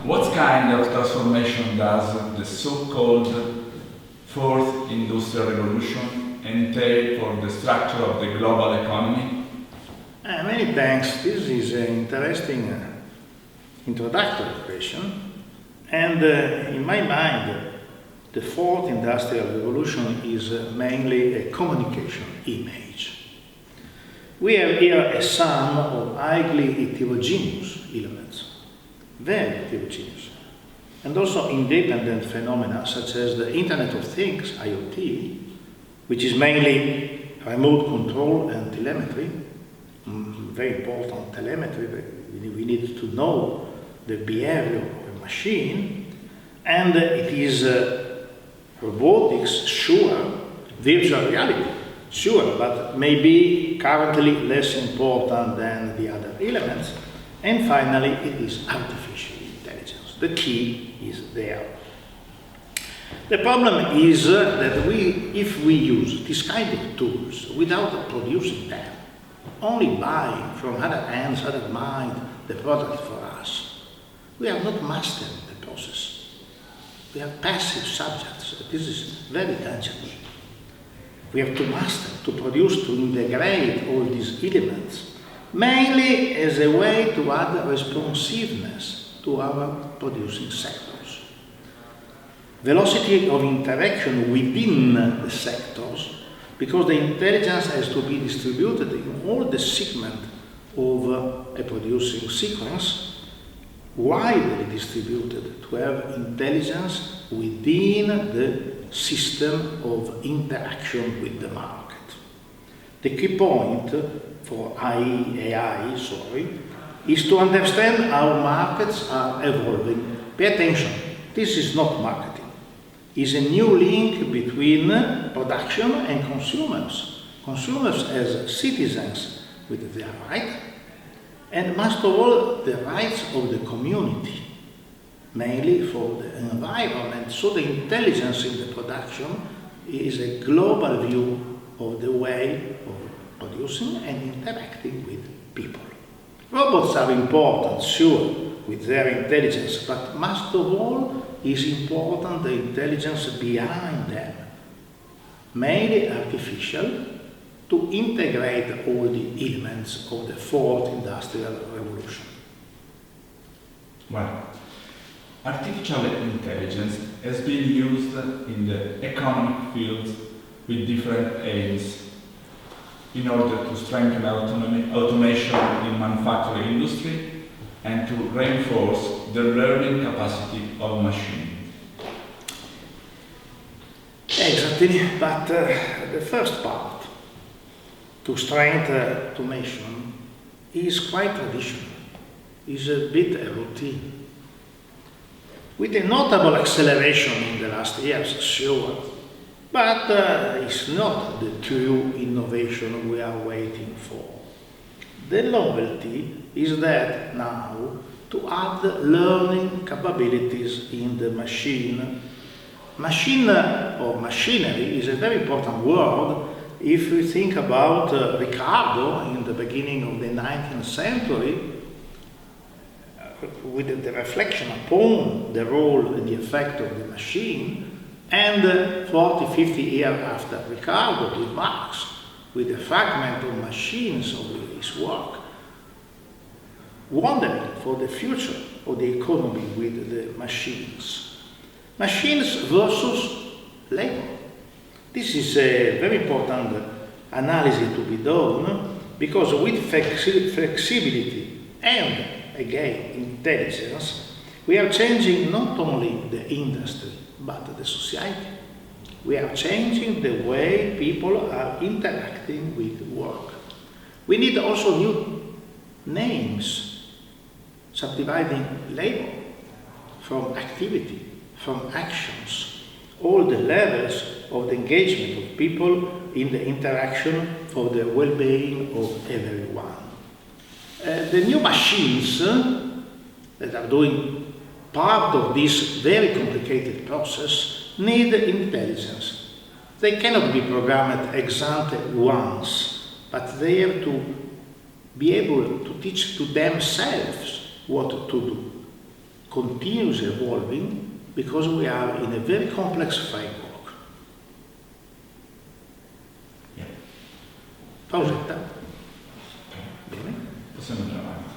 what kind of transformation does the so-called Fourth Industrial Revolution entail for the structure of the global economy? Many thanks. This is an interesting introductory question. And in my mind, the Fourth Industrial Revolution is mainly a communication image. We have here a sum of highly heterogeneous elements, very heterogeneous, and also independent phenomena such as the Internet of Things, IoT, which is mainly remote control and telemetry, very important telemetry. We need to know the behavior of a machine, and it is robotics, sure, virtual reality, sure, but maybe currently less important than the other elements. And finally, it is artificial intelligence. The key is there. The problem is that if we use this kind of tools without producing them, only buying from other hands, other mind, the product for us, we are not mastering the process. We are passive subjects. This is very dangerous. We have to master, to produce, to integrate all these elements, mainly as a way to add responsiveness to our producing sectors. Velocity of interaction within the sectors, because the intelligence has to be distributed in all the segments of a producing sequence, widely distributed, to have intelligence within the system of interaction with the market. The key point for AI, is to understand how markets are evolving. Pay attention, this is not marketing. It's a new link between production and consumers. Consumers as citizens with their rights, and most of all, the rights of the community, mainly for the environment. So the intelligence in the production is a global view of the way of producing and interacting with people. Robots are important, sure, with their intelligence, but most of all is important the intelligence behind them, mainly artificial, to integrate all the elements of the Fourth Industrial Revolution. Well, artificial intelligence has been used in the economic field with different aims in order to strengthen automation in manufacturing industry and to reinforce the learning capacity of machines. Exactly, but the first part, to strengthen automation, is quite traditional, is a bit a routine. With a notable acceleration in the last years, sure, but it's not the true innovation we are waiting for. The novelty is that now to add learning capabilities in the machine. Machine or machinery is a very important word. If we think about Riccardo in the beginning of the 19th century, with the reflection upon the role and the effect of the machine, and 40, 50 years after Riccardo with Marx, with the fragment of machines of his work, wondering for the future of the economy with the machines. Machines versus labor. This is a very important analysis to be done, because with flexibility and, again, intelligence, we are changing not only the industry, but the society. We are changing the way people are interacting with work. We need also new names, subdividing labor from activity, from actions, all the levels of the engagement of people in the interaction for the well-being of everyone. The new machines that are doing part of this very complicated process need intelligence. They cannot be programmed ex ante once, but they have to be able to teach to themselves what to do. continues evolving because we are in a very complex framework. Yeah. Pausetta. Bene. Possiamo andare avanti.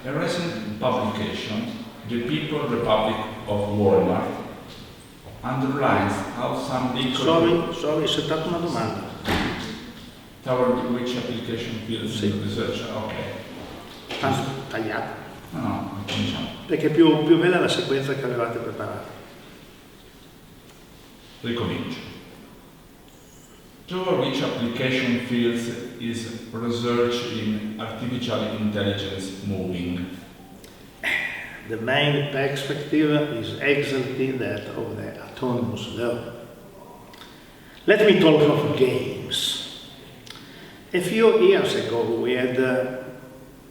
A recent publication, The People Republic of Walmart, underlines how some big Sorry, c'è stata una domanda. toward which application fields Sì. in research. Ok. Tanto tagliata. No, cominciamo. Perché è più bella la sequenza che avevate preparato. Ricomincio. Toward which application fields is research in artificial intelligence moving? The main perspective is exactly that of the autonomous learning. Let me talk of games. A few years ago we had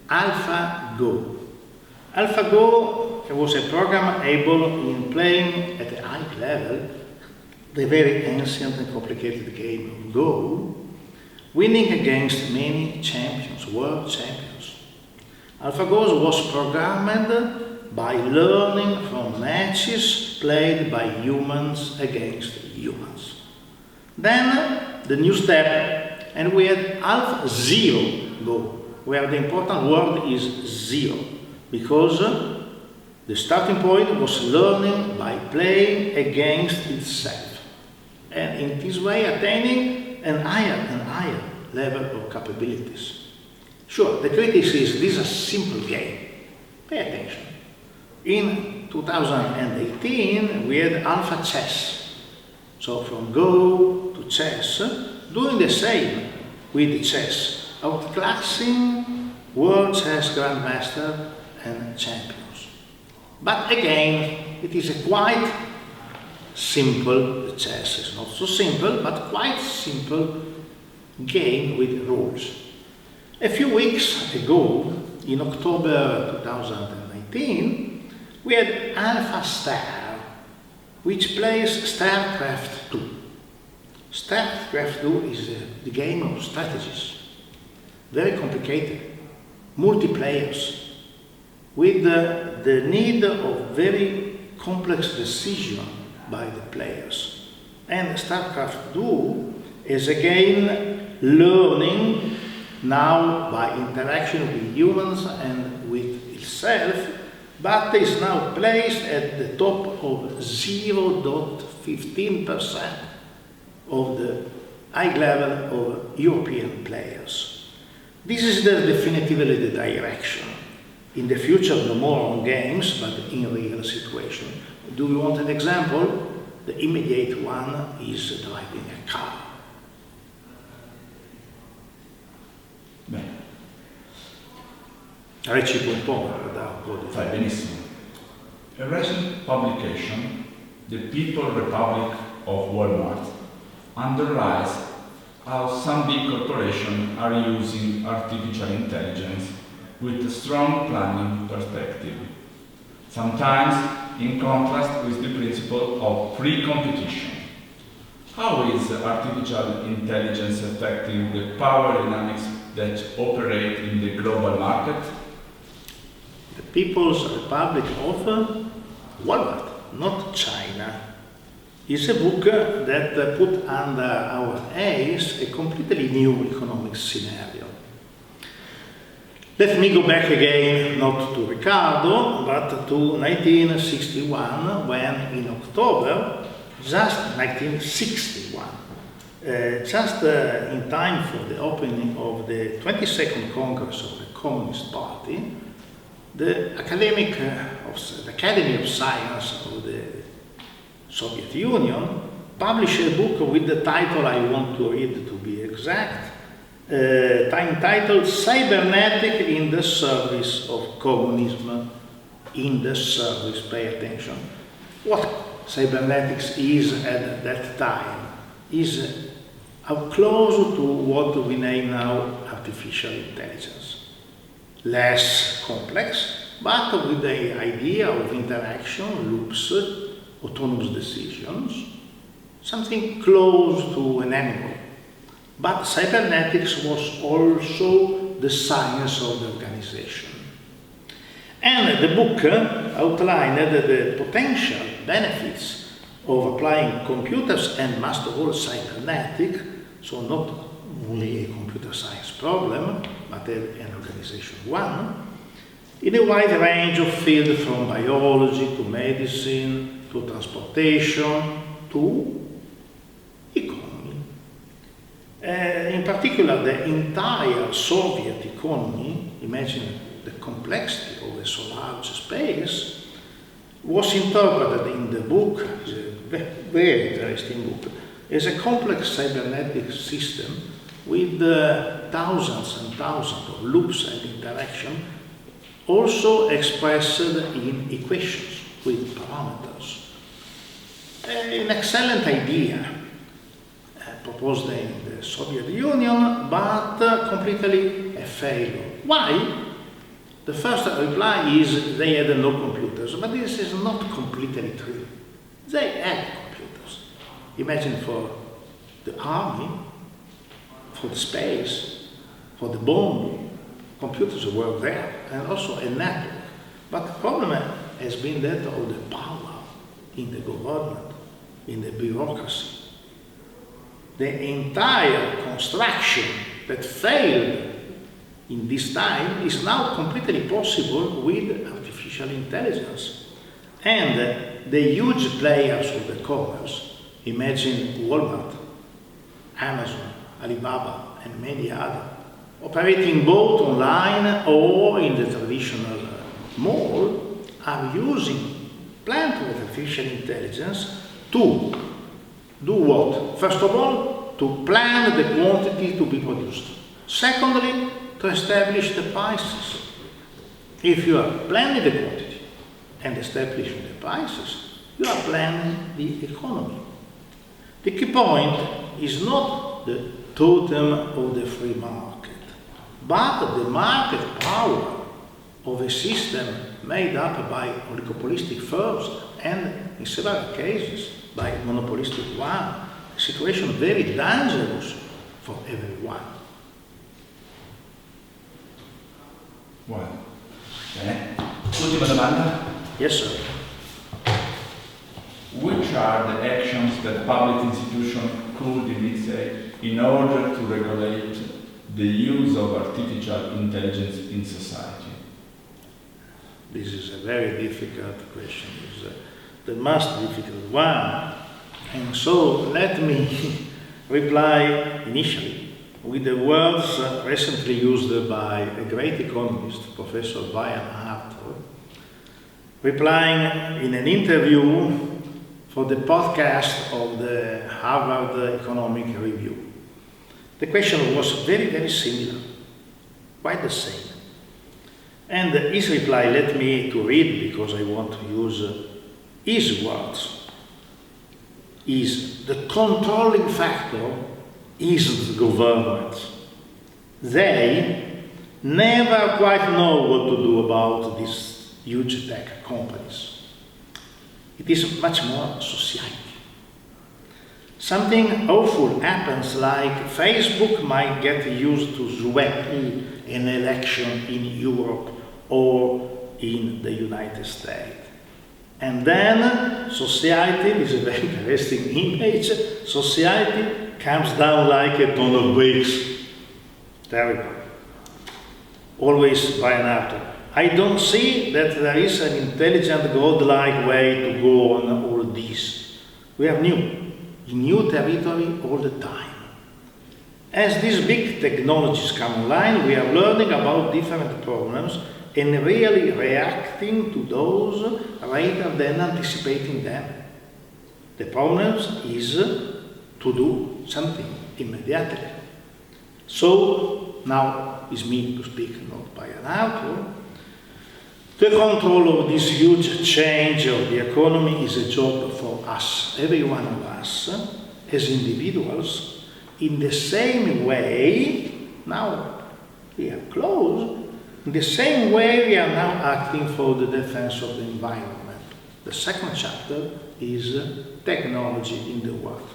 AlphaGo. AlphaGo was a program able in playing at a high level the very ancient and complicated game of Go, winning against many champions, world champions. AlphaGo was programmed by learning from matches played by humans against humans. Then the new step, and we had AlphaZero Go, where the important word is zero, because the starting point was learning by playing against itself, and in this way attaining an higher and higher level of capabilities. Sure, the criticism is this is a simple game. Pay attention. In 2018, we had Alpha Chess. So from Go to chess, doing the same with chess, outclassing world chess grandmaster and champions. But again, it is a quite simple, chess is not so simple, but quite simple game with rules. A few weeks ago, in October 2019, we had Alpha Star, which plays StarCraft 2. StarCraft 2 is the game of strategies, very complicated, multiplayers, with the need of very complex decision by the players. And StarCraft 2 is again learning now by interaction with humans and with itself, but is now placed at the top of 0.15% of the high level of European players. This is definitively the direction. In the future, no more on games, but in real situation. Do you want an example? The immediate one is driving a car. Bene, Recito un po' da un po' di fai benissimo. A recent publication, The People Republic of Walmart, underlies how some big corporations are using artificial intelligence with a strong planning perspective, sometimes in contrast with the principle of free competition. How is artificial intelligence affecting the power dynamics that operate in the global market? The People's Republic of Walmart, not China, is a book that put under our eyes a completely new economic scenario. Let me go back again, not to Ricardo, but to 1961, when in October, just 1961, just in time for the opening of the 22nd Congress of the Communist Party, the Academy of Science of the Soviet Union published a book with the title I want to read to be exact, entitled Cybernetic in the Service of Communism. In the service, pay attention. What cybernetics is at that time is close to what we name now artificial intelligence. Less complex, but with the idea of interaction, loops, autonomous decisions, something close to an animal. But cybernetics was also the science of the organization. And the book outlined the potential benefits of applying computers and most of all cybernetic, so not only a computer science problem, but an organization one, in a wide range of fields from biology to medicine to transportation to economy. In particular, the entire Soviet economy, imagine the complexity of so large space, was interpreted in the book, it's a very interesting book, as a complex cybernetic system with thousands and thousands of loops and interaction, also expressed in equations with parameters. An excellent idea proposed in the Soviet Union, but completely a failure. Why? The first reply is they had no computers, but this is not completely true. They had computers. Imagine for the army, for the space, for the bomb, computers were there, and also a network. But the problem has been that of the power in the government, in the bureaucracy. The entire construction that failed in this time is now completely possible with artificial intelligence. And the huge players of the commerce, imagine Walmart, Amazon, Alibaba, and many others, operating both online or in the traditional mall, are using plenty of artificial intelligence to do what? First of all, to plan the quantity to be produced. Secondly, to establish the prices. If you are planning the quantity and establishing the prices, you are planning the economy. The key point is not the totem of the free market, but the market power of a system made up by oligopolistic firms and, in several cases, by monopolistic one, a situation very dangerous for everyone. Well, bene. Ultima domanda. Yes, sir. Which are the actions that public institutions could initiate in order to regulate the use of artificial intelligence in society? This is a very difficult question. It's the most difficult one. And so let me reply initially with the words recently used by a great economist, Professor Brian Arthur, replying in an interview for the podcast of the Harvard Economic Review. The question was very, very similar, quite the same. And his reply, let me to read because I want to use his words, is the controlling factor is the government. They never quite know what to do about these huge tech companies. It is much more society. Something awful happens, like Facebook might get used to sway an election in Europe or in the United States. And then society, this is a very interesting image, society comes down like a ton of bricks. Terrible. Always by an actor. I don't see that there is an intelligent, godlike way to go on all this. We are in new territory all the time. As these big technologies come online, we are learning about different problems and really reacting to those rather than anticipating them. The problem is to do something immediately. So now is me to speak, not by an author. The control of this huge change of the economy is a job for us, every one of us, as individuals, in the same way, now we are close, in the same way we are now acting for the defense of the environment. The second chapter is technology in the world.